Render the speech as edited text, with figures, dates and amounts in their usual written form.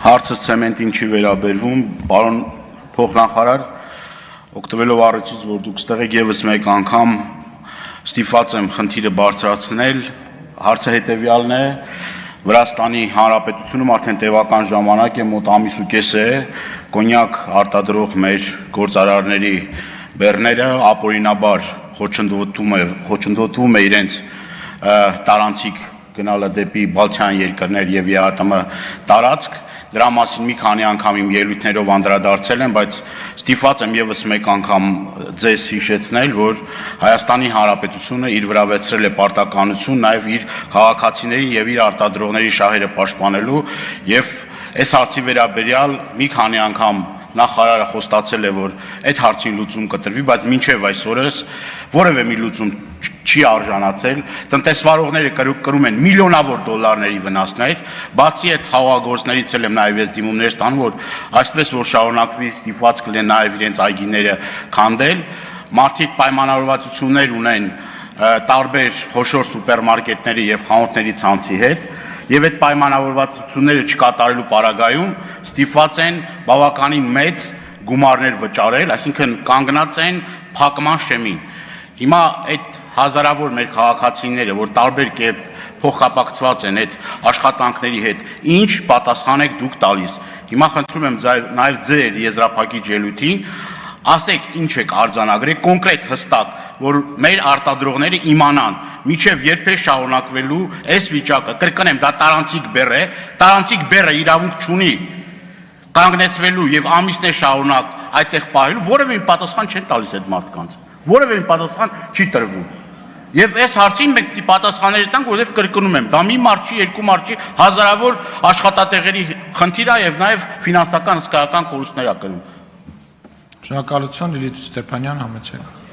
Հարցը ցեմենտին չի վերաբերվում, պարոն փոխնախարար, օգտվելով առիթից, որ դուք ստեղ եք եւս մեկ անգամ ստիպված եմ խնդիրը բարձրացնել, հարցը հետեւյալն է, Վրաստանի Հանրապետությունում արդեն տևական ժամանակ է, մոտ ամիս ու կես է, կոնյակ արտադրող մեր գործարարների բեռները ապօրինաբար խոչընդոտվում է իրենց տարանցիկ գնալը դեպի Բալթյան երկրներ եւ ԵԱՏՄ տարածք, դրա մասին մի քանի անգամ իմ ելույթներով անդրադարձել եմ, բայց ստիպված եմ եւս մեկ անգամ ձեզ հիշեցնել, որ Հայաստանի Հանրապետությունը իր վրա վերցրել է պարտականություն նաեւ իր քաղաքացիների եւ իր արտադրողների շահերը պաշտպանելու եւ այս հարցի վերաբերյալ մի քանի անգամ նախարարը խոստացել է, որ այդ հարցին լուծում կտրվի, բայց մինչև այսօրս որևէ մի լուծում չի արժանացել, տնտեսվարողները կրում են միլիոնավոր դոլարների վնասներ, բացի այդ խաղաղագործներից եմ նաև ես դիմումներ ստանում, որ այսպես որ շարունակվի ստիպված կլինեն նաև իրենց այգիները քանդել, մարդիկ պայմանավորվածություններ ունեն տարբեր խոշոր սուպերմարկետների եւ խանութների ցանցի հետ, եւ այդ պայմանավորվածությունները չկատարելու պարագայում ստիպված են բավականին մեծ գումարներ վճարել, այսինքն կանգնած են փակման շեմին։ Հիմա այդ հազարավոր մեր քաղաքացիները, որ տարբեր կերպ փոխկապակցված են այդ աշխատանքների հետ, ինչ պատասխան եք դուք տալիս։ Հիմա խնդրում եմ նաեւ ձեր եզրափակիչ ելույթին ասեք ինչ եք արձանագրել կոնկրետ հստակ, որ մեր արտադրողները իմանան, միջև երբ է շարունակվելու այս վիճակը, կրկնեմ, դա տարանցիկ բեռ է, տարանցիկ բեռը իրավունք չունի կանգնեցվելու եւ ամիսներ շարունակ այդտեղ պահելու, որևէ պատասխան չեն տալիս այդ մարդկանց, որևէ պատասխան չի տրվում։ Եվ այս հարցին մենք պիտի պատասխաններ տանք, որովհետև կրկնում եմ, դա մի մարդ չի, երկու մարդ չի, հազարավոր աշխատատեղերի խնդիր է եւ նաեւ ֆինանսական հսկայական կորուստներ ա կրում։ Շնորհակալություն Լիլիթ Ստեփանյան, համեցեք։